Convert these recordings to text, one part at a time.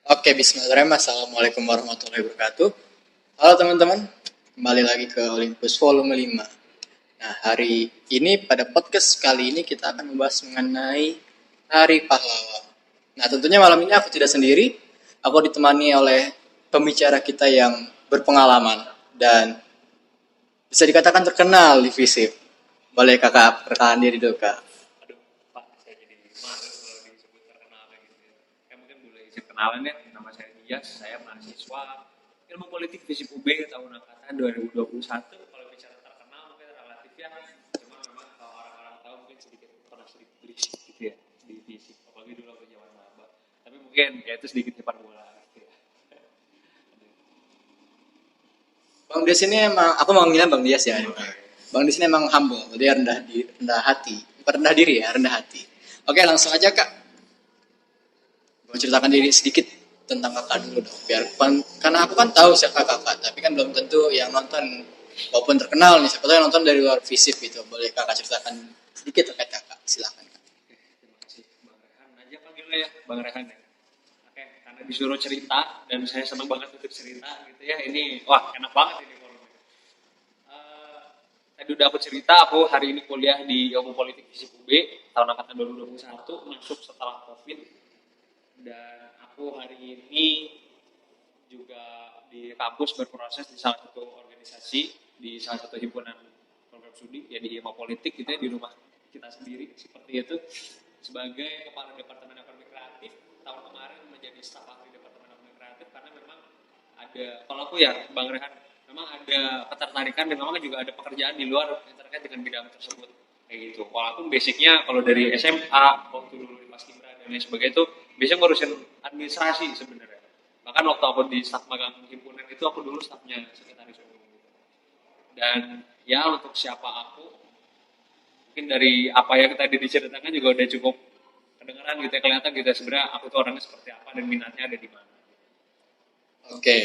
Oke, bismillahirrahmanirrahim. Assalamualaikum warahmatullahi wabarakatuh. Halo teman-teman, kembali lagi ke Olympus Volume 5. Nah, hari ini pada podcast kali ini kita akan membahas mengenai Hari Pahlawan. Nah, tentunya malam ini aku tidak sendiri. Aku ditemani oleh pembicara kita yang berpengalaman dan bisa dikatakan terkenal di FISIP. Boleh kakak perkenalan diri dulu, Kak? Aduh, Pak, saya jadi malu kalau disebut terkenal kayak gitu ya. Mungkin boleh izin kenalan ya, nama saya Dias, saya mahasiswa Ilmu Politik FISIP UB tahun angkatan 2021. Kalau bicara terkenal mungkin relatif ya, cuma memang kalau orang-orang tahu mungkin pernah sedikit berisik gitu ya di FISIP, apalagi dulu aku zaman maba. Tapi mungkin ya itu sedikit hiperbola gitu ya. Bang Dias ini emang, aku mau ngilang Bang Dias ya. Bang Dias ini emang humble, dia rendah hati, bukan rendah diri ya, rendah hati. Oke, langsung aja Kak. Mau ceritakan diri sedikit tentang kakak dulu dong. Karena aku kan tahu siapa kakak, tapi kan belum tentu yang nonton walaupun terkenal nih, siapa tahu yang nonton dari luar visip gitu. Boleh kakak ceritakan sedikit terkait kakak? Silakan Kak. Terima kasih Bang Rehan aja panggilnya ya, Bang Rehan ya. Oke, karena disuruh cerita dan saya senang banget untuk cerita gitu ya. Ini wah enak banget ini kalau uh, tadi udah aku cerita, aku hari ini kuliah di Ilmu Politik FISIP UB tahun angkatan 2021, masuk setelah Covid. Dan aku hari ini juga di kampus berproses di salah satu organisasi, di salah satu himpunan program studi ya di Ilmu Politik gitu ya, di rumah kita sendiri seperti itu, sebagai kepala departemen ekonomi kreatif. Tahun kemarin menjadi staf ahli departemen ekonomi kreatif karena memang ada, kalau aku ya Bang Rehan, memang ada ketertarikan dan memang juga ada pekerjaan di luar yang terkait dengan bidang tersebut kayak gitu. Walaupun basicnya kalau dari SMA waktu dulu di Paskibra dan lain sebagainya itu biasanya ngurusin administrasi sebenarnya. Bahkan waktu aku di staf magang himpunan itu aku dulu stafnya sekretaris umum gitu. Dan ya untuk siapa aku, mungkin dari apa yang tadi diceritakan juga udah cukup kedengeran gitu ya, kelihatan gitu ya sebenarnya aku tuh orangnya seperti apa dan minatnya ada di mana. Oke.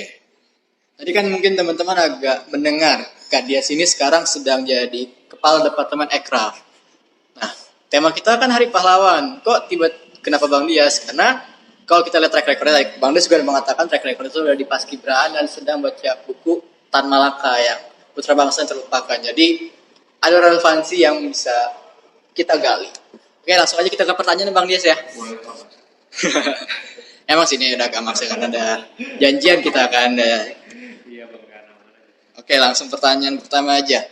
Tadi kan mungkin teman-teman agak mendengar Kak Dias ini sekarang sedang jadi kepala departemen Ekraf. Nah, tema kita kan Hari Pahlawan. Kok tiba kenapa Bang Dias? Karena kalau kita lihat track record, Bang Dias juga mengatakan track record itu sudah di Paskibraan dan sedang baca buku Tan Malaka yang Putra Bangsa yang Terlupakan. Jadi ada relevansi yang bisa kita gali. Oke, langsung aja kita ke pertanyaan Bang Dias ya. Boleh Pak. Emang sini udah agak maksa kan ada janjian kita kan. Iya Bang Rehan. Oke, langsung pertanyaan pertama aja.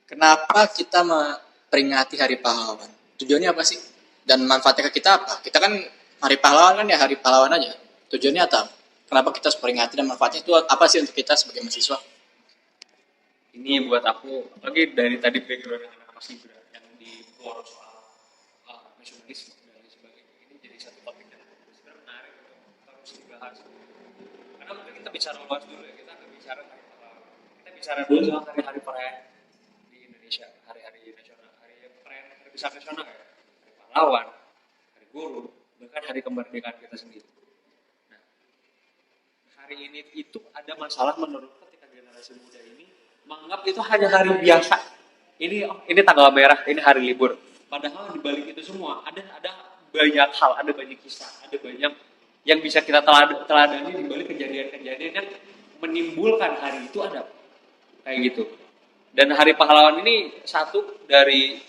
Kenapa kita memperingati Hari Pahlawan? Tujuannya apa sih? Dan manfaatnya ke kita apa? Kita kan Hari Pahlawan kan ya Hari Pahlawan aja. Tujuannya apa? Kenapa kita harus peringati dan manfaatnya itu apa sih untuk kita sebagai mahasiswa? Ini buat aku, apalagi dari tadi background yang anak pasti yang di luar soal nasionalisme dan lain sebagainya, ini jadi satu topik yang sebenarnya menarik untuk harus dibahas. Karena mungkin kita bicara luas dulu ya, kita akan bicara hari pahlawan. Kita bicara dulu soal hari-hari perayaan di Indonesia, hari-hari nasional, hari perayaan hari besar nasional ya, hari pahlawan, hari guru, bahkan hari kemerdekaan kita sendiri. Nah, hari ini itu ada masalah menurut ketika generasi muda ini menganggap itu hanya hari biasa. Ini tanggal merah, ini hari libur. Padahal di balik itu semua ada banyak hal, ada banyak kisah, ada banyak yang bisa kita teladani di balik kejadian-kejadian yang menimbulkan hari itu ada kayak gitu. Dan hari pahlawan ini satu dari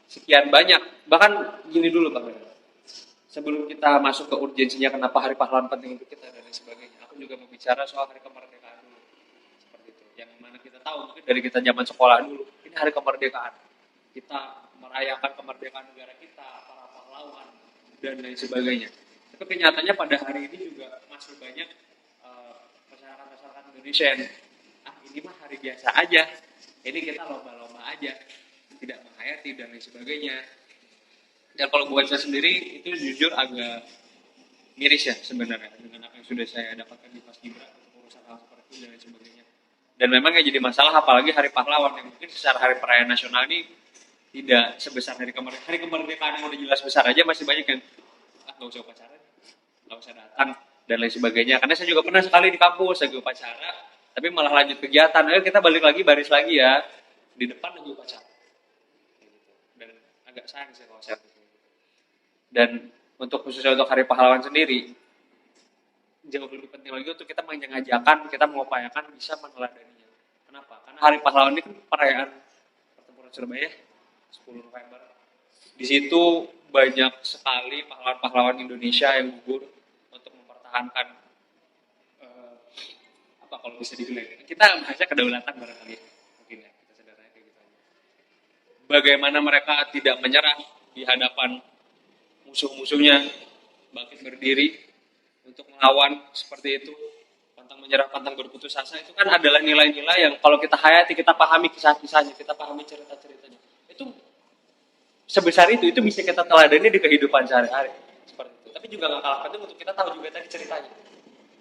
sekian banyak. Bahkan gini dulu Bang, sebelum kita masuk ke urgensinya kenapa hari pahlawan penting untuk kita dan lain sebagainya, aku juga mau bicara soal hari kemerdekaan dulu. Seperti itu. Yang mana kita tahu mungkin dari kita zaman sekolah dulu, ini hari kemerdekaan. Kita merayakan kemerdekaan negara kita, para pahlawan dan lain sebagainya. Tapi kenyataannya pada hari ini juga masih banyak masyarakat-masyarakat Indonesia yang ini mah hari biasa aja. Ini kita lomba-lomba aja, tidak menghayati dan lain sebagainya. Dan kalau buat saya sendiri itu jujur agak miris ya sebenarnya dengan apa yang sudah saya dapatkan di Paskibra untuk urusan hal seperti itu dan lain sebagainya. Dan memang yang jadi masalah apalagi hari pahlawan yang mungkin secara hari perayaan nasional ini tidak sebesar hari kemerdekaan. Hari kemerdekaan yang udah jelas besar aja masih banyak yang nggak usah upacara, nggak usah datang dan lain sebagainya. Karena saya juga pernah sekali di kampus lagi upacara, tapi malah lanjut kegiatan. Ayo kita balik lagi baris lagi ya di depan lagi upacara. Dan agak sayang sih kalau saya dan untuk khususnya untuk Hari Pahlawan sendiri, jauh lebih penting lagi untuk kita mengajarkan, kita mengupayakan bisa meneladaninya. Kenapa? Karena Hari Pahlawan ini kan perayaan pertempuran Surabaya 10 November. Di situ banyak sekali pahlawan-pahlawan Indonesia yang gugur untuk mempertahankan apa kalau bisa dibilang kita bahasnya kedaulatan barangkali ya. Mungkin ya kita sederhana kayak gitu aja. Bagaimana mereka tidak menyerah di hadapan musuh-musuhnya, bangkit berdiri untuk melawan seperti itu, pantang menyerah, pantang berputus asa, itu kan adalah nilai-nilai yang kalau kita hayati, kita pahami kisah-kisahnya, kita pahami cerita-ceritanya, itu sebesar itu bisa kita teladani di kehidupan sehari-hari seperti itu. Tapi juga nggak kalah penting untuk kita tahu juga tadi ceritanya.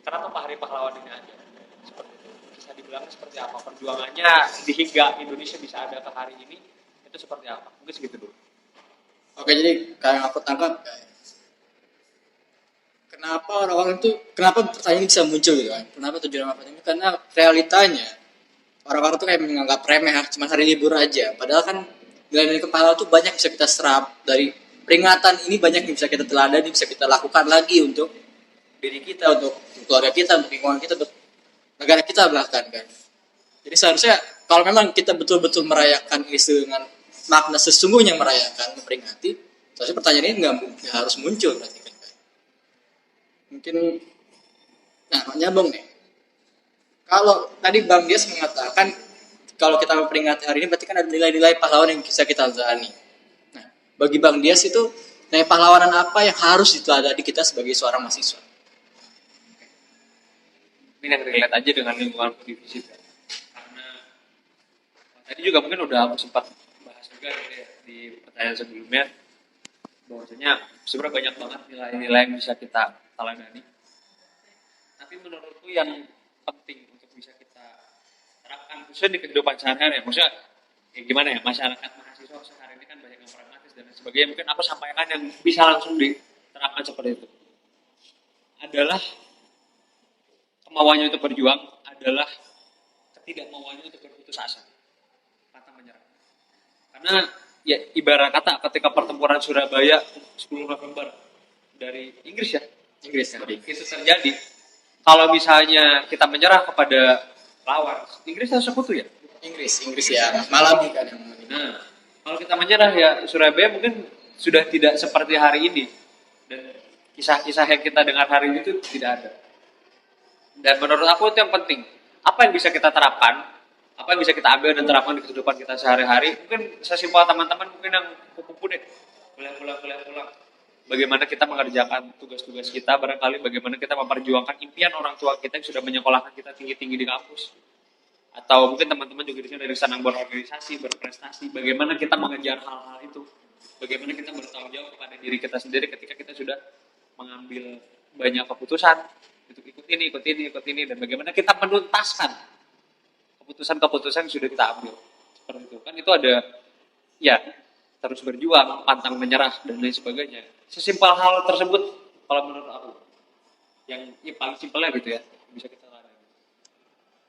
Kenapa Hari Pahlawan ini ada? Seperti itu. Bisa dibilang seperti apa perjuangannya hingga Indonesia bisa ada ke hari ini, itu seperti apa? Mungkin segitu dulu. Oke, jadi kayak yang aku tangkap, kenapa pertanyaan ini bisa muncul gitu kan? Kenapa tujuan apa ini? Karena realitanya orang-orang tuh kayak menganggap remeh, cuma hari libur aja. Padahal kan nilai-nilai kepala tuh banyak bisa kita serap dari peringatan ini, banyak yang bisa kita teladani, bisa kita lakukan lagi untuk diri kita, untuk keluarga kita, untuk lingkungan kita, untuk negara kita bahkan kan. Jadi seharusnya kalau memang kita betul-betul merayakan isu dengan makna sesungguhnya merayakan, memperingati, seharusnya pertanyaan ini nggak harus muncul berarti kan. Mungkin, nah nyambung nih. Kalau tadi Bang Dias mengatakan kalau kita memperingati hari ini berarti kan ada nilai-nilai pahlawan yang bisa kita jalani. Nah, bagi Bang Dias itu nilai pahlawanan apa yang harus diteladani kita sebagai seorang mahasiswa? Ini yang relate aja dengan lingkungan divisi kan. Karena tadi juga mungkin udah aku sempat bahas juga gitu ya, di pertanyaan sebelumnya, bahwasanya sebenarnya banyak banget nilai-nilai yang bisa kita teladani. Tapi menurutku yang penting untuk bisa kita terapkan khususnya di kehidupan sehari-hari, maksudnya gimana ya, masyarakat mahasiswa sehari ini kan banyak yang pragmatis dan sebagainya, mungkin aku sampaikan yang bisa langsung diterapkan seperti itu adalah kemauannya untuk berjuang, adalah ketidakmauannya untuk berputus asa, pantang menyerah. Karena ya ibarat kata ketika pertempuran Surabaya 10 November dari Inggris ya, itu terjadi. Kalau misalnya kita menyerah kepada lawan, Inggris harus sekutu ya. Inggris ya, Malabi kan yang Nah, kalau kita menyerah ya Surabaya mungkin sudah tidak seperti hari ini, dan kisah-kisah yang kita dengar hari ini itu tidak ada. Dan menurut aku itu yang penting. Apa yang bisa kita terapkan, apa yang bisa kita ambil dan terapkan di kehidupan kita sehari-hari. Mungkin sesimpel teman-teman mungkin yang kupu-kupu deh, pulang. Bagaimana kita mengerjakan tugas-tugas kita, barangkali bagaimana kita memperjuangkan impian orang tua kita yang sudah menyekolahkan kita tinggi-tinggi di kampus. Atau mungkin teman-teman juga di sini dari senang berorganisasi, berprestasi, bagaimana kita mengejar hal-hal itu. Bagaimana kita bertanggung jawab kepada diri kita sendiri ketika kita sudah mengambil banyak keputusan. Ikut ini, dan bagaimana kita menuntaskan keputusan-keputusan yang sudah kita ambil. Seperti itu. Kan itu ada, ya, terus berjuang, pantang menyerah, dan lain sebagainya. Sesimpel hal tersebut, kalau menurut aku, yang paling simpelnya gitu ya, bisa kita lakukan.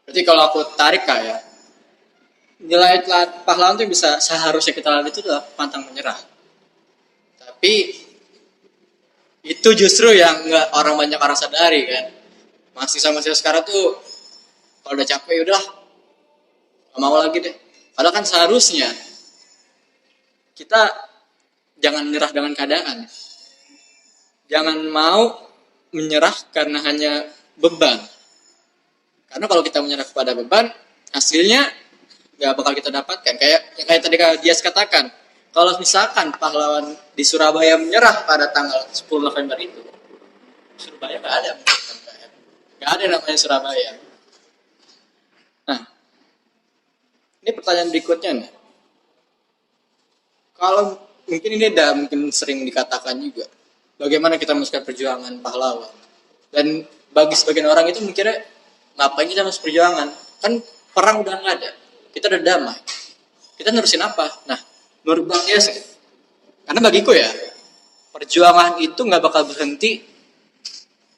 Berarti kalau aku tarik ya, nilai pahlawan itu bisa seharusnya kita lalui itu adalah pantang menyerah. Tapi itu justru yang nggak banyak orang sadari kan. Mahasiswa sekarang tuh kalau udah capek udah nggak mau lagi deh. Padahal kan seharusnya kita jangan menyerah dengan keadaan. Jangan mau menyerah karena hanya beban. Karena kalau kita menyerah kepada beban, hasilnya nggak bakal kita dapatkan. Kayak tadi Dias katakan, kalau misalkan pahlawan di Surabaya menyerah pada tanggal 10 November itu, Surabaya nggak ada, nggak ada namanya Surabaya. Nah, ini pertanyaan berikutnya nih. Kalau mungkin ini mungkin sering dikatakan juga, bagaimana kita meneruskan perjuangan pahlawan? Dan bagi sebagian orang itu mikirnya, ngapain kita harus perjuangan? Kan perang udah nggak ada, kita udah damai. Kita nerusin apa? Nah, menurut Bang Dias, karena bagiku ya, perjuangan itu nggak bakal berhenti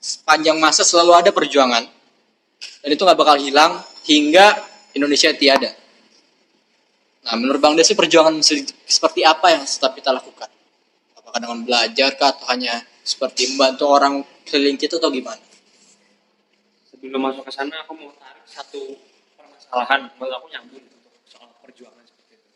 sepanjang masa, selalu ada perjuangan, dan itu nggak bakal hilang hingga Indonesia tiada. Nah, menurut Bang Dias, perjuangan seperti apa yang tetap kita lakukan? Apakah dengan belajar kah, atau hanya seperti membantu orang keliling kita atau gimana? Sebelum masuk ke sana, aku mau tarik satu permasalahan menurut aku nyambung untuk soal perjuangan seperti itu.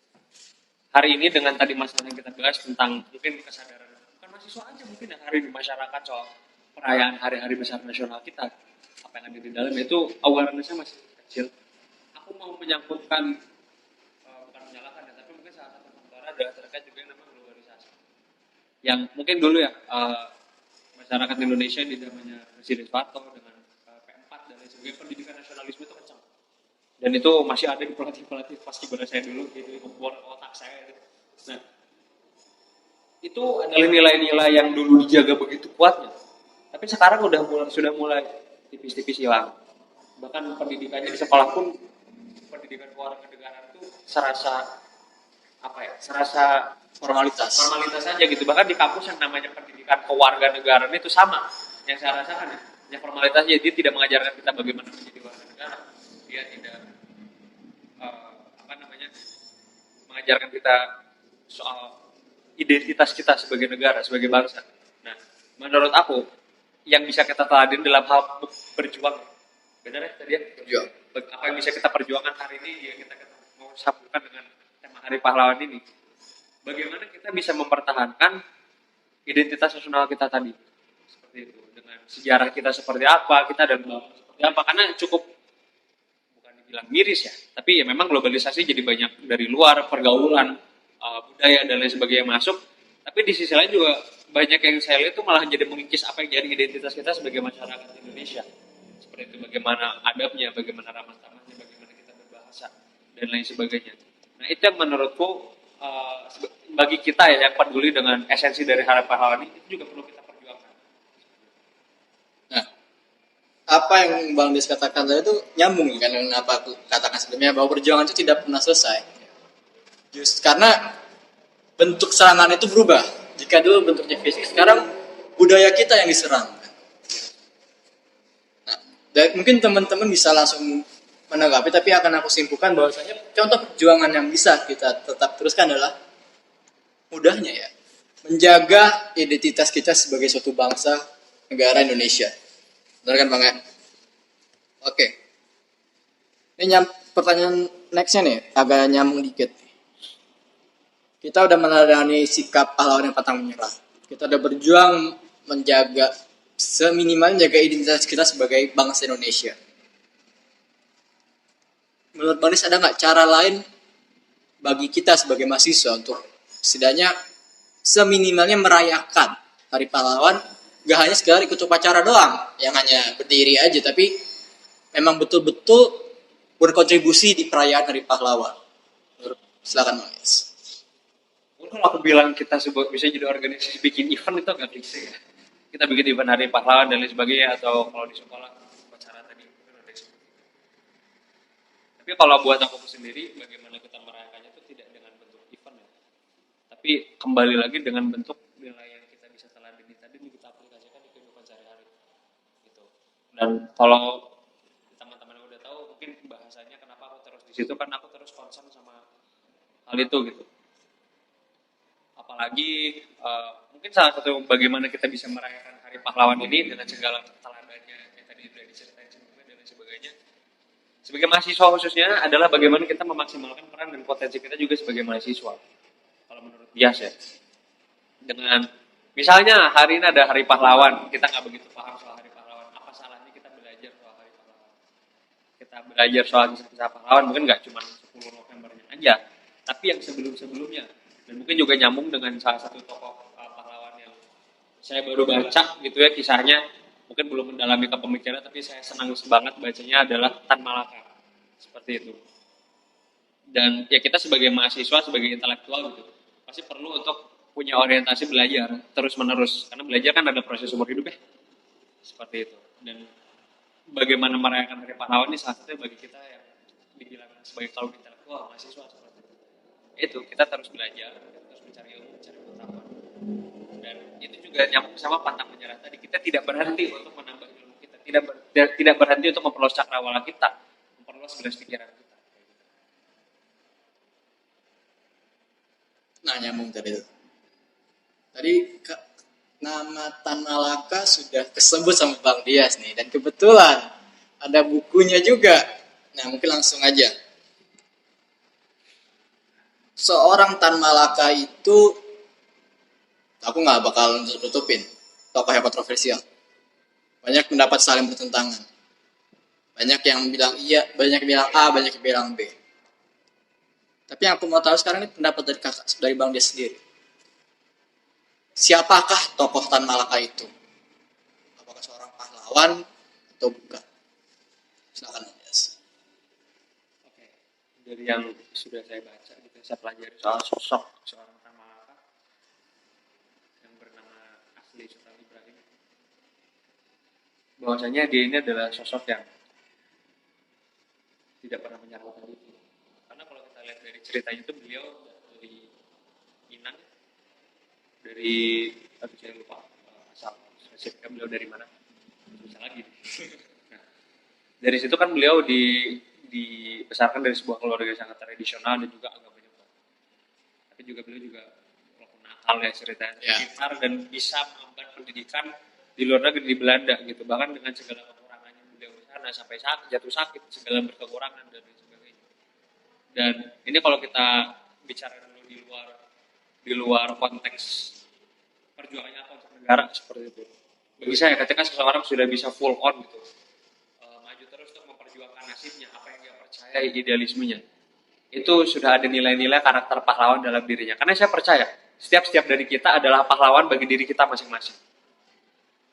Hari ini dengan tadi masalah yang kita bahas tentang mungkin kesadaran bukan mahasiswa aja mungkin yang hari di masyarakat soal perayaan hari-hari besar nasional kita, apa yang ada di dalam itu awareness-nya masih kecil. Aku mau menyangkutkan bukan menyalahkan ya, tapi mungkin salah satu faktor adalah terkait juga yang namanya globalisasi. Yang mungkin dulu ya masyarakat Indonesia di zamannya Presiden Soeharto dengan P4 dan lain sebagainya, pendidikan nasionalisme itu kencang. Dan itu masih ada di pelatih-pelatih paskibra saya dulu, gitu, membuat otak saya. Gitu. Nah, itu adalah nilai-nilai yang dulu dijaga begitu kuatnya. Tapi sekarang sudah mulai tipis-tipis hilang. Bahkan pendidikannya di sekolah pun pendidikan kewarganegaraan itu serasa apa ya? Serasa Formalitas. formalitas saja gitu. Bahkan di kampus yang namanya pendidikan kewarganegaraan itu sama. Yang saya rasakan ya, yang formalitasnya dia tidak mengajarkan kita bagaimana menjadi warga negara. Dia tidak mengajarkan kita soal identitas kita sebagai negara, sebagai bangsa. Nah, menurut aku yang bisa kita teladani dalam hal berjuang, benar ya tadi ya? Iya. Apa yang bisa kita perjuangkan hari ini ya kita mau sambungkan dengan tema Hari Pahlawan ini. Bagaimana kita bisa mempertahankan identitas nasional kita tadi, seperti itu, dengan sejarah kita seperti apa, kita dan bangsa seperti apa, karena cukup bukan dibilang miris ya, tapi ya memang globalisasi jadi banyak dari luar pergaulan budaya dan lain sebagainya masuk, tapi di sisi lain juga banyak yang saya lihat itu malah jadi mengikis apa yang jadi identitas kita sebagai masyarakat Indonesia, seperti itu, bagaimana adabnya, bagaimana ramah tamahnya, bagaimana kita berbahasa dan lain sebagainya. Nah itu yang menurutku bagi kita ya yang peduli dengan esensi dari Hari Pahlawan ini itu juga perlu kita perjuangkan. Nah, apa yang Bang Des katakan tadi itu nyambung kan dengan apa aku katakan sebelumnya, bahwa perjuangan itu tidak pernah selesai. Just karena bentuk serangan itu berubah. Jika dulu bentuknya fisik, sekarang budaya kita yang diserang. Nah, dan mungkin teman-teman bisa langsung menanggapi, tapi akan aku simpulkan bahwasanya contoh perjuangan yang bisa kita tetap teruskan adalah mudahnya ya, menjaga identitas kita sebagai suatu bangsa negara Indonesia. Benar kan Bang ya? Oke. Ini pertanyaan nextnya nih, agak nyambung dikit. Kita udah meneladani sikap pahlawan yang pantang menyerah. Kita udah berjuang menjaga, seminimal menjaga identitas kita sebagai bangsa Indonesia. Menurut Bang Nis, ada nggak cara lain bagi kita sebagai mahasiswa untuk setidaknya seminimalnya merayakan Hari Pahlawan, gak hanya sekedar ikut upacara doang yang hanya berdiri aja, tapi memang betul-betul berkontribusi di perayaan Hari Pahlawan. Silakan Bang Nis. Mungkin kalau aku bilang kita bisa jadi organisasi bikin event itu agak klise ya. Kita bikin event Hari Pahlawan dan lain sebagainya, atau kalau di sekolah upacara tadi mungkin ada seperti itu. Tapi kalau buat aku sendiri, bagaimana kita merayakannya itu tidak dengan bentuk event ya, tapi kembali lagi dengan bentuk nilai yang kita bisa teladani tadi kita aplikasikan di kehidupan sehari-hari gitu. Dan kalau teman-teman udah tahu mungkin bahasanya kenapa aku terus di situ, karena aku terus concern sama hal itu gitu. Apalagi mungkin salah satu bagaimana kita bisa merayakan Hari Pahlawan ini dengan segala teladannya yang tadi sudah diceritain sebelumnya dan lain sebagainya. Sebagai mahasiswa khususnya adalah bagaimana kita memaksimalkan peran dan potensi kita juga sebagai mahasiswa. Kalau menurut Bias ya, dengan misalnya hari ini ada Hari Pahlawan, kita nggak begitu paham soal Hari Pahlawan. Apa salahnya kita belajar soal Hari Pahlawan? Kita belajar soal kisah-kisah pahlawan mungkin nggak cuma 10 Novembernya aja, tapi yang sebelum-sebelumnya. Dan mungkin juga nyambung dengan salah satu tokoh pahlawan yang saya baru baca gitu ya kisahnya. Mungkin belum mendalami kepemikiran, tapi saya senang banget bacanya adalah Tan Malaka. Seperti itu. Dan ya kita sebagai mahasiswa, sebagai intelektual gitu, pasti perlu untuk punya orientasi belajar terus-menerus. Karena belajar kan ada proses umur hidup ya. Seperti itu. Dan bagaimana merayakan Hari Pahlawan ini salah satunya bagi kita yang dibilang sebagai kaum intelektual, mahasiswa seperti itu. Itu, kita terus belajar, kita terus mencari ilmu, mencari pengetahuan. Dan itu juga nyambung sama pantang menyerah tadi. Kita tidak berhenti untuk menambah ilmu kita, tidak berhenti untuk memperluas cakrawala kita, memperluas gelas pikiran kita. Nah, nyambung tadi itu. Tadi nama Tan Malaka sudah kesebut sama Bang Dias nih, dan kebetulan ada bukunya juga. Nah, mungkin langsung aja. Seorang Tan Malaka itu, aku nggak bakal tutupin, tokoh yang kontroversial. Banyak pendapat saling bertentangan. Banyak yang bilang iya, banyak yang bilang A, banyak yang bilang B. Tapi yang aku mau tahu sekarang ini pendapat dari kakak, dari Bang Dias sendiri. Siapakah tokoh Tan Malaka itu? Apakah seorang pahlawan atau bukan? Silakan Bang Dias. Oke. Dari yang sudah saya baca gitu, saya pelajari soal sosok seorang Tan Malaka yang bernama asli Sultan Ibrahim. Bahwasanya dia ini adalah sosok yang tidak pernah menyerahkan diri. Karena kalau kita lihat dari ceritanya itu beliau dari Minang, dari tapi saya lupa asal spesifiknya beliau dari mana, bisa lagi. Nah, dari situ kan beliau dibesarkan dari sebuah keluarga yang sangat tradisional dan juga agamanya kuat. Tapi juga beliau juga walaupun nakal ya ceritanya, pintar dan bisa mengemban pendidikan di luar negeri di Belanda gitu, bahkan dengan segala kekurangannya beliau di sana sampai jatuh sakit, segala berkekurangan dan lain sebagainya. Dan ini kalau kita bicara dulu di luar konteks perjuangannya apa untuk negara seperti itu. Bagi saya ketika seseorang sudah bisa full on gitu, maju terus untuk memperjuangkan nasibnya, apa yang dia percaya, idealismenya, itu sudah ada nilai-nilai karakter pahlawan dalam dirinya. Karena saya percaya setiap dari kita adalah pahlawan bagi diri kita masing-masing.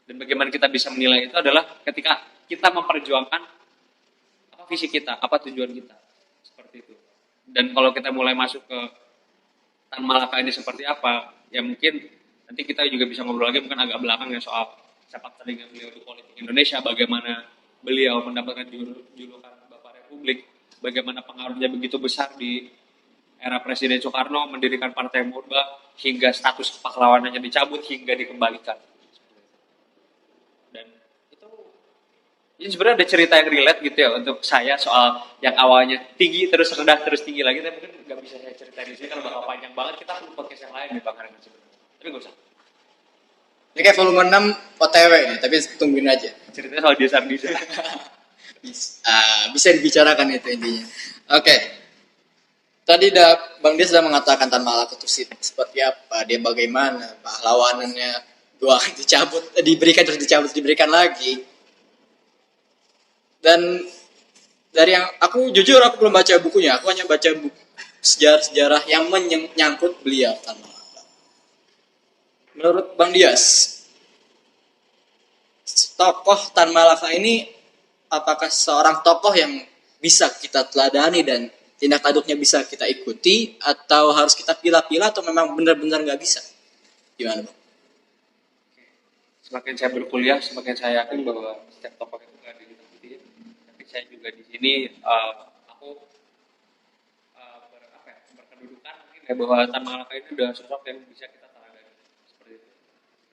Dan bagaimana kita bisa menilai itu adalah ketika kita memperjuangkan apa visi kita, apa tujuan kita, seperti itu. Dan kalau kita mulai masuk ke Tan Malaka ini seperti apa, ya mungkin nanti kita juga bisa ngobrol lagi mungkin agak belakang ya soal sepak terjang beliau di politik Indonesia, bagaimana beliau mendapatkan julukan Bapak Republik, bagaimana pengaruhnya begitu besar di era Presiden Soekarno mendirikan Partai Murba hingga status kepahlawanannya dicabut hingga dikembalikan. Dan itu ini sebenarnya ada cerita yang relate gitu ya untuk saya soal yang awalnya tinggi terus rendah terus tinggi lagi, tapi mungkin nggak bisa saya cerita di sini kalau bakal panjang banget, kita perlu podcast yang lain nih Bang Haran sebenarnya. Tapi nggak usah. Ini kayak volume 6 OTW nih, tapi tungguin aja. Ceritanya soal Desa. Bisa dibicarakan itu intinya. Oke. Tadi Bang Dias sudah mengatakan Tan Malaka itu seperti apa, dia bagaimana, pahlawanannya, dua dicabut, diberikan terus dicabut, diberikan lagi. Dan dari yang aku jujur aku belum baca bukunya, aku hanya baca buku sejarah-sejarah yang menyangkut beliau Tan Malaka. Menurut Bang Dias, tokoh Tan Malaka ini apakah seorang tokoh yang bisa kita teladani dan tindak tanduknya bisa kita ikuti, atau harus kita pilih-pilih, atau memang benar-benar nggak bisa? Gimana Bang? Semakin saya berkuliah, semakin saya yakin bahwa setiap tokoh itu nggak ditakuti. Tapi saya juga di sini aku berkedudukan mungkin ya bahwa Tan Malaka itu udah sosok yang bisa kita teladani seperti itu.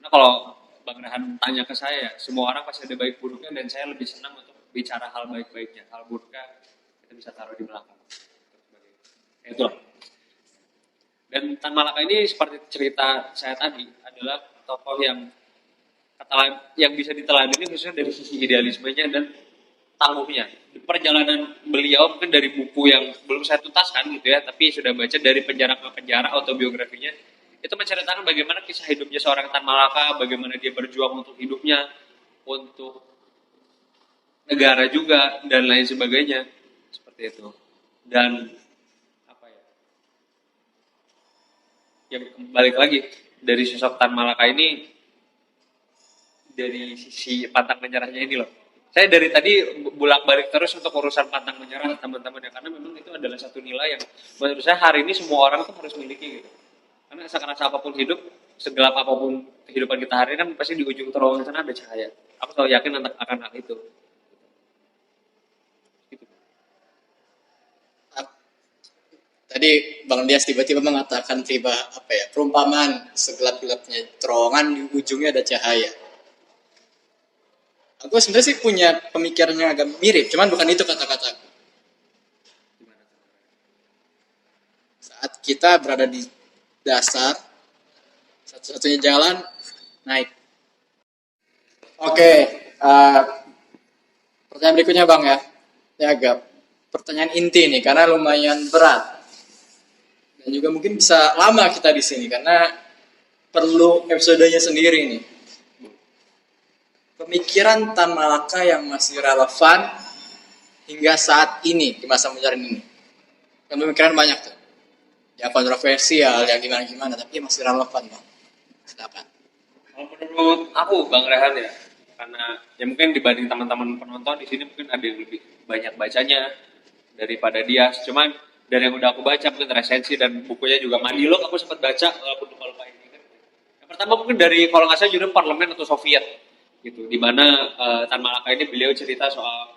Nah kalau Bang Rehan tanya ke saya, semua orang pasti ada baik buruknya dan saya lebih senang untuk bicara hal baik-baiknya, hal buruknya kita bisa taruh di belakang. Itulah. Dan Tan Malaka ini seperti cerita saya tadi adalah tokoh yang bisa diteladani khususnya dari sisi idealismenya dan tangguhnya. Perjalanan beliau mungkin dari buku yang belum saya tuntaskan gitu ya, tapi sudah baca dari penjara ke penjara autobiografinya, itu menceritakan bagaimana kisah hidupnya seorang Tan Malaka, bagaimana dia berjuang untuk hidupnya, untuk negara juga dan lain sebagainya seperti itu. Dan apa ya balik lagi dari sosok Tan Malaka ini dari sisi pantang menyerahnya ini loh. Saya dari tadi bolak-balik terus untuk urusan pantang menyerah teman-teman ya, karena memang itu adalah satu nilai yang menurut saya hari ini semua orang tuh harus miliki gitu. Karena sekarang apapun hidup, segelap apapun kehidupan kita hari ini kan pasti di ujung terowongan sana ada cahaya. Aku selalu yakin akan hal itu. Gitu. Tadi Bang Dias tiba-tiba mengatakan perumpamaan segelap-gelapnya terowongan di ujungnya ada cahaya. Aku sebenarnya sih punya pemikiran yang agak mirip, cuman bukan itu kata-kataku. Saat kita berada di dasar, satu-satunya jalan naik. Oke, pertanyaan berikutnya Bang ya. Ini agak pertanyaan inti nih karena lumayan berat. Dan juga mungkin bisa lama kita di sini karena perlu episodenya sendiri nih. Pemikiran Tan Malaka yang masih relevan hingga saat ini di masa modern ini. Kan pemikiran banyak tuh. Ya kontroversial, ya gimana-gimana, tapi masih relevan Bang. Silakan. Kalau menurut aku Bang Rehan ya, karena ya mungkin dibanding teman-teman penonton di sini mungkin ada yang lebih banyak bacanya daripada dia. Cuman dari yang udah aku baca mungkin resensi dan bukunya juga Mandilog aku sempat baca walaupun lupa-lupa ini kan. Yang pertama mungkin dari kalau nggak salah judul Parlemen atau Soviet gitu, di mana Tan Malaka ini beliau cerita soal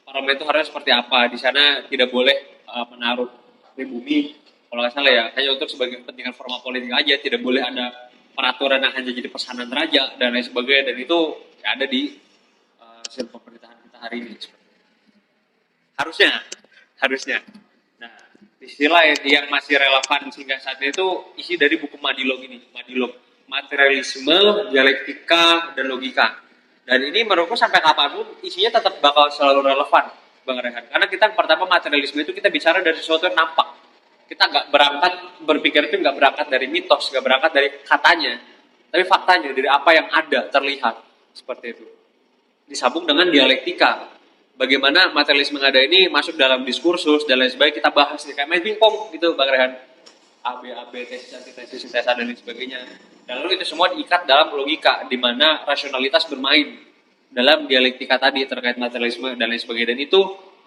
parlemen itu harusnya seperti apa. Di sana tidak boleh menaruh pribumi kalau nggak salah ya, hanya untuk sebagai kepentingan formal politik aja, tidak boleh ada peraturan yang hanya jadi pesanan raja dan lain sebagainya, dan itu ya ada di sistem pemerintahan kita hari ini harusnya harusnya. Nah, di sisi lain yang masih relevan sehingga saat ini itu isi dari buku Madilog ini, Madilog materialisme, dialektika dan logika. Dan ini menurutku sampai kapanpun isinya tetap bakal selalu relevan, Bang Rehan. Karena kita pertama materialisme itu kita bicara dari sesuatu yang nampak. Kita nggak berangkat berpikir itu nggak berangkat dari mitos, nggak berangkat dari katanya, tapi faktanya dari apa yang ada terlihat seperti itu. Disambung dengan dialektika, bagaimana materialisme yang ada ini masuk dalam diskursus dan lain sebagainya, kita bahas nih kayak main pingpong gitu Bang Rehan, A B tesis antitesis sintesa dan lain sebagainya, dan lalu itu semua diikat dalam logika di mana rasionalitas bermain dalam dialektika tadi terkait materialisme dan lain sebagainya. Dan itu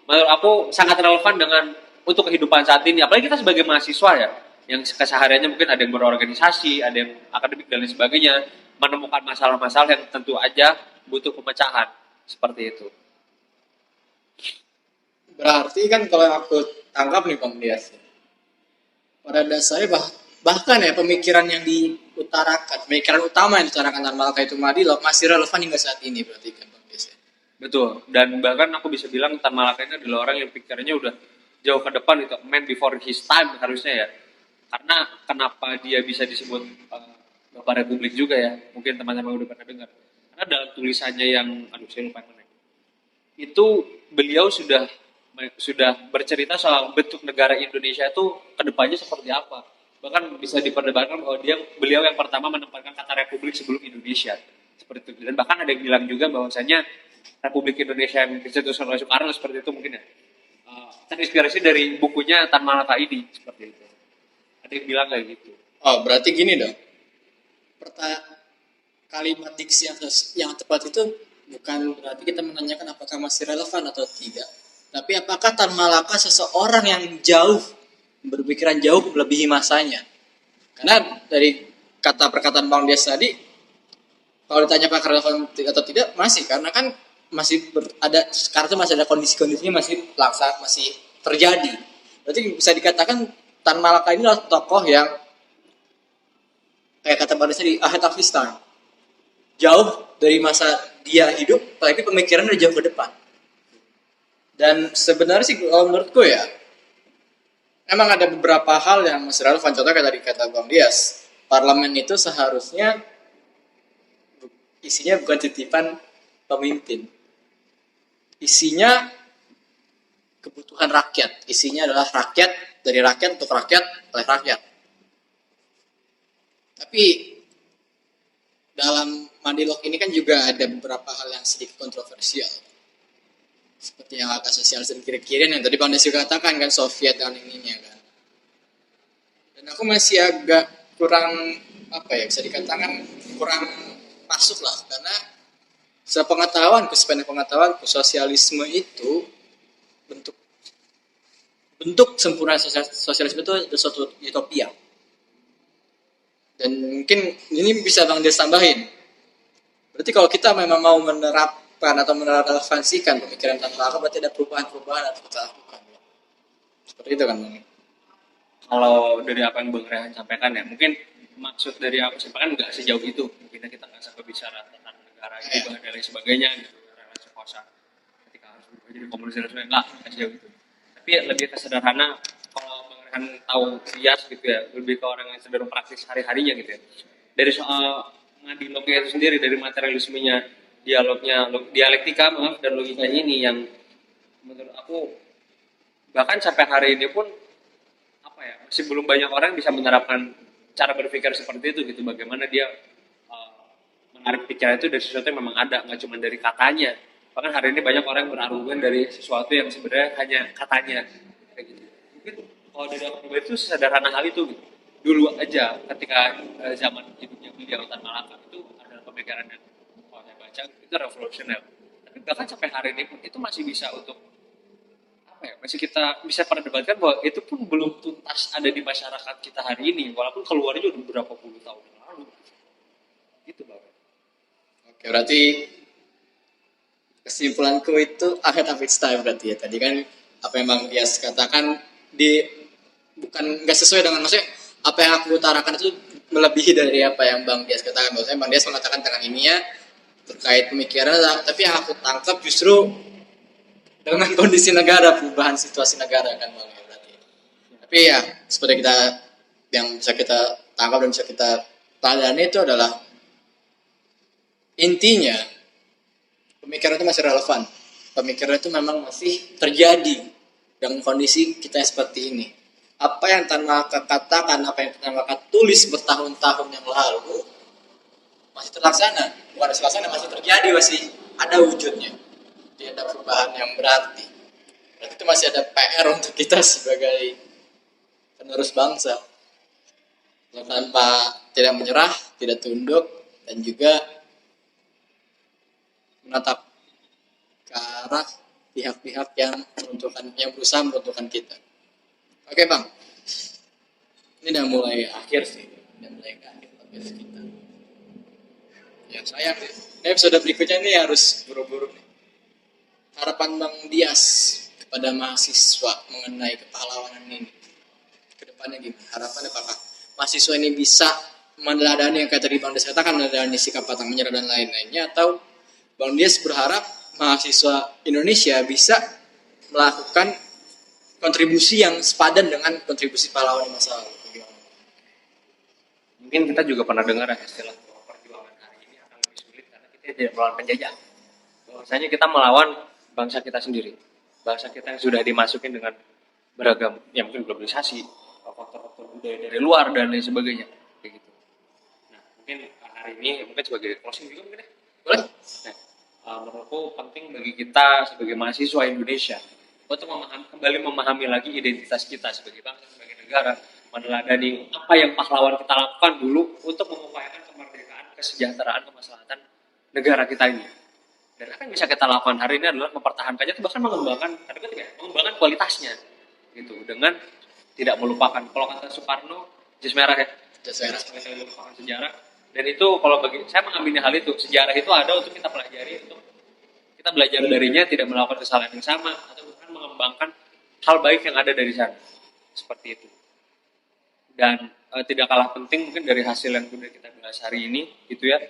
menurut aku sangat relevan dengan untuk kehidupan saat ini, apalagi kita sebagai mahasiswa ya yang kesehariannya mungkin ada yang berorganisasi, ada yang akademik dan lain sebagainya, menemukan masalah-masalah yang tentu aja butuh pemecahan seperti itu. Berarti kan kalau yang aku tangkap nih Bang Dias, pada dasarnya bahkan ya pemikiran yang diutarakan, pemikiran utama yang diutarakan Tan Malaka itu Madilog masih relevan hingga saat ini berarti kan Bang Dias. Betul, dan bahkan aku bisa bilang Tan Malaka ini adalah orang yang pikirannya udah jauh ke depan, itu man before his time harusnya ya. Karena kenapa dia bisa disebut Bapak Republik juga ya, mungkin teman-teman udah pernah dengar. Karena dalam tulisannya yang, aduh saya lupa mana, itu beliau sudah bercerita soal bentuk negara Indonesia itu kedepannya seperti apa. Bahkan bisa diperdebatkan bahwa beliau yang pertama menempatkan kata Republik sebelum Indonesia seperti itu. Dan bahkan ada yang bilang juga bahwasanya Republik Indonesia yang dicetuskan oleh Soekarno seperti itu mungkin ya. Terinspirasi dari bukunya Tan Malaka ini seperti itu. Ada yang bilang kayak gitu. Oh, berarti gini dong. Kalimat diksi yang tepat itu bukan berarti kita menanyakan apakah masih relevan atau tidak. Tapi apakah Tan Malaka seseorang yang berpikiran jauh melebihi masanya. Karena dari kata perkataan Bang Des tadi, kalau ditanya apakah relevan atau tidak, masih. Karena kan ada sekarang itu masih ada kondisi-kondisinya masih terjadi. Berarti bisa dikatakan Tan Malaka ini adalah tokoh yang kayak kata Bang Des tadi, ahead of his time. Jauh dari masa dia hidup, tapi pemikirannya udah jauh ke depan. Dan sebenarnya sih kalau menurutku ya, emang ada beberapa hal yang masih relevan. Contohnya kayak tadi kata Bang Dias, parlemen itu seharusnya isinya bukan titipan pemimpin. Isinya kebutuhan rakyat. Isinya adalah rakyat, dari rakyat untuk rakyat, oleh rakyat. Tapi dalam Mandilog ini kan juga ada beberapa hal yang sedikit kontroversial. Seperti yang agak sosialis dan kiri-kirian yang tadi Bang Des juga katakan kan, Soviet dan ininya kan. Dan aku masih agak kurang bisa dikatakan kurang masuk lah, karena sependek pengetahuan sosialisme itu bentuk sempurna sosialisme itu ada suatu utopia. Dan mungkin ini bisa Bang Des tambahin. Berarti kalau kita memang mau menerapkan atau merelevansikan pemikiran Tan Malaka, berarti ada perubahan-perubahan yang harus kita lakukan. Seperti itu kan Bang. Kalau dari apa yang Bang Rehan sampaikan ya, mungkin maksud dari aku sampaikan nggak sejauh itu. Mungkin kita nggak sampai bicara tentang negara itu dan lain sebagainya gitu, relasi kuasa ketika harus berubah jadi komunis dan sebagainya, nggak sejauh itu. Tapi lebih ke sederhana, kalau Bang Rehan tahu bias gitu ya, lebih ke orang yang cenderung praktis hari-harinya gitu ya. Dari soal Madilognya itu sendiri, dari materialismenya dialektika maaf dan logikanya ini yang menurut aku bahkan sampai hari ini pun apa ya masih belum banyak orang bisa menerapkan cara berpikir seperti itu gitu, bagaimana dia menarik pikiran itu dari sesuatu yang memang ada, nggak cuma dari katanya. Bahkan hari ini banyak orang yang berargumen dari sesuatu yang sebenarnya hanya katanya kayak gitu. Mungkin kalau dari aku pribadi itu sederhana hal itu gitu. Dulu aja ketika zaman hidupnya beliau Tan Malaka itu adalah pemikiran yang kalau saya baca itu revolusioner, tapi bahkan sampai hari ini pun itu masih bisa untuk apa ya, masih kita bisa perdebatkan bahwa itu pun belum tuntas ada di masyarakat kita hari ini walaupun keluarnya udah beberapa puluh tahun yang lalu gitu Bang. Oke, berarti kesimpulanku itu ahead of its time berarti ya. Tadi kan apa yang Bang Dias katakan di bukan nggak sesuai dengan maksudnya apa yang aku utarakan itu melebihi dari apa yang Bang Dias katakan. Maksudnya Bang Dias mengatakan tentang ini ya terkait pemikiran, tapi yang aku tangkap justru dengan kondisi negara, perubahan situasi negara kan Bang ya berarti. Tapi ya seperti kita yang bisa kita tangkap dan bisa kita teladani itu adalah intinya pemikiran itu masih relevan. Pemikiran itu memang masih terjadi dengan kondisi kita yang seperti ini. Apa yang Tan Malaka katakan, apa yang Tan Malaka tulis bertahun-tahun yang lalu masih terlaksana. Bukan terlaksana, masih terjadi, masih ada wujudnya. Tidak ada perubahan yang berarti. Berarti itu masih ada PR untuk kita sebagai penerus bangsa. Tanpa tidak menyerah, tidak tunduk, dan juga menatap ke arah pihak-pihak yang berusaha meruntuhkan kita. Oke Bang, ini udah mulai akhir sih, udah mulai ke akhir podcast kita. Ya sayang sih, ini episode berikutnya ini harus buru-buru nih. Harapan Bang Dias kepada mahasiswa mengenai kepahlawanan ini, kedepannya gimana? Harapannya apakah mahasiswa ini bisa meneladani yang kayak tadi Bang Dias katakan, meneladani sikap pantang menyerah dan lain-lainnya, atau Bang Dias berharap mahasiswa Indonesia bisa melakukan kontribusi yang sepadan dengan kontribusi pahlawan di masa lalu. Mungkin kita juga pernah dengar istilah bahwa perjuangan hari ini akan lebih sulit karena kita tidak melawan penjajah. Bahwasanya kita melawan bangsa kita sendiri, bangsa kita yang sudah dimasukin dengan beragam, ya mungkin globalisasi, faktor-faktor budaya dari luar dan lain sebagainya, kayak gitu. Nah, mungkin hari ini mungkin sebagai closing juga mungkin ya, boleh? Nah, menurutku penting bagi kita sebagai mahasiswa Indonesia untuk kembali memahami lagi identitas kita sebagai bangsa, sebagai negara, meneladani apa yang pahlawan kita lakukan dulu untuk mengupayakan kemerdekaan, kesejahteraan, kemaslahatan negara kita ini. Dan apa yang bisa kita lakukan hari ini adalah mempertahankannya, bahkan mengembangkan kualitasnya, gitu, dengan tidak melupakan. Kalau kata Soekarno, jas merah ya, jas merah, tidak melupakan sejarah. Dan itu kalau bagi saya mengamini hal itu, sejarah itu ada untuk kita pelajari, untuk kita belajar darinya, tidak melakukan kesalahan yang sama, atau bahkan mengembangkan hal baik yang ada dari sana, seperti itu. Dan tidak kalah penting mungkin dari hasil yang sudah kita bahas hari ini, gitu ya,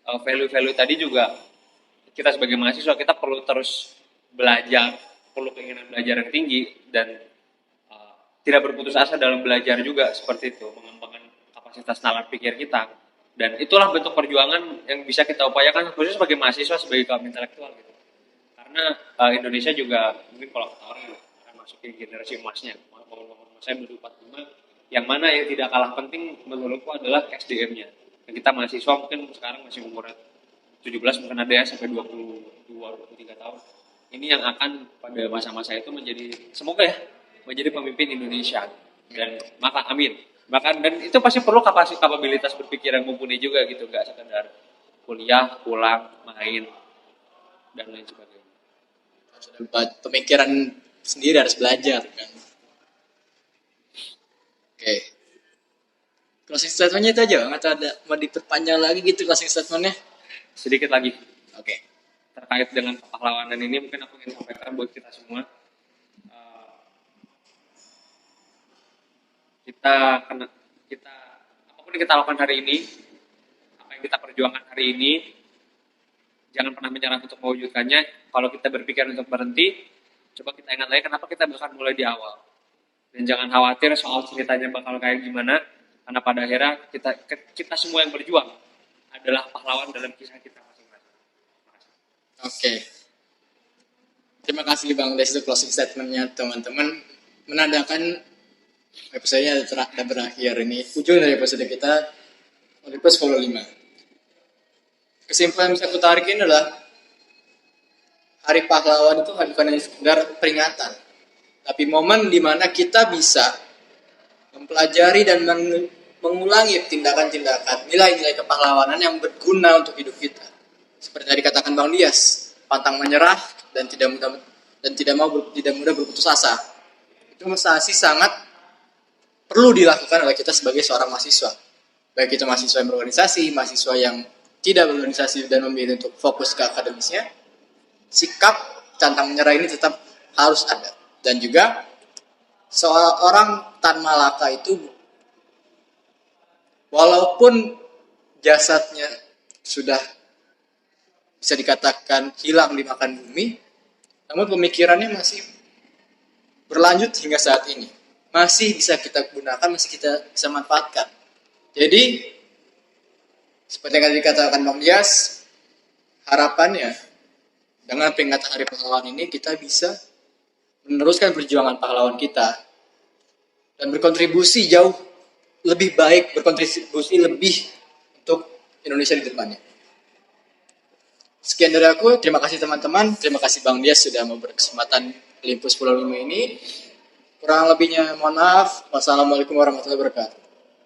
value-value tadi juga kita sebagai mahasiswa kita perlu terus belajar, perlu keinginan belajar yang tinggi dan tidak berputus asa dalam belajar juga, seperti itu, mengembangkan kapasitas nalar pikir kita. Dan itulah bentuk perjuangan yang bisa kita upayakan khusus sebagai mahasiswa, sebagai kaum intelektual gitu. Karena Indonesia juga mungkin kalau kata orang akan masukin generasi emasnya. Saya baru 45, yang mana yang tidak kalah penting menurutku adalah SDM-nya. Dan kita mahasiswa mungkin sekarang masih umur 17, mungkin ada ya sampai 22-23 tahun. Ini yang akan pada masa-masa itu menjadi, semoga ya, menjadi pemimpin Indonesia. Dan maka amin. Bahkan dan itu pasti perlu kapabilitas berpikir yang mumpuni juga gitu, nggak sekedar kuliah, pulang, main dan lain sebagainya. Pemikiran sendiri harus belajar kan. Oke. Closing statementnya itu aja, nggak ada mau diperpanjang lagi gitu closing statementnya? Sedikit lagi. Oke. Terkait dengan kepahlawanan ini mungkin aku ingin sampaikan buat kita semua. Kita apapun yang kita lakukan hari ini, apa yang kita perjuangkan hari ini, jangan pernah menyerah untuk mewujudkannya. Kalau kita berpikir untuk berhenti, coba kita ingat lagi kenapa kita bahkan mulai di awal. Dan jangan khawatir soal ceritanya bakal kayak gimana, karena pada akhirnya kita semua yang berjuang adalah pahlawan dalam kisah kita masing-masing. Oke. Terima kasih Bang Des itu closing statementnya teman-teman, menandakan episode-nya sudah berakhir. Ini ujung dari episode kita Olympus 5. Kesimpulan yang bisa aku tarik ini adalah Hari Pahlawan itu bukan hanya sekedar peringatan, tapi momen di mana kita bisa mempelajari dan mengulangi tindakan-tindakan nilai-nilai kepahlawanan yang berguna untuk hidup kita. Seperti tadi katakan Bang Dias, pantang menyerah dan tidak mudah berputus asa. Itu masih sangat perlu dilakukan oleh kita sebagai seorang mahasiswa. Baik itu mahasiswa yang berorganisasi, mahasiswa yang tidak berorganisasi dan memilih untuk fokus ke akademisnya, sikap pantang menyerah ini tetap harus ada. Dan juga seorang Tan Malaka itu walaupun jasadnya sudah bisa dikatakan hilang dimakan bumi, namun pemikirannya masih berlanjut hingga saat ini. Masih bisa kita gunakan, masih kita bisa manfaatkan. Jadi, seperti yang tadi dikatakan Bang Dias, harapannya dengan peringatan Hari Pahlawan ini kita bisa meneruskan perjuangan pahlawan kita dan berkontribusi jauh lebih baik, berkontribusi lebih untuk Indonesia di depannya. Sekian dari aku, terima kasih teman-teman, terima kasih Bang Dias sudah memberi kesempatan Olympus 5 ini. Kurang lebihnya mohon maaf. Wassalamualaikum warahmatullahi wabarakatuh.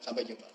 Sampai jumpa.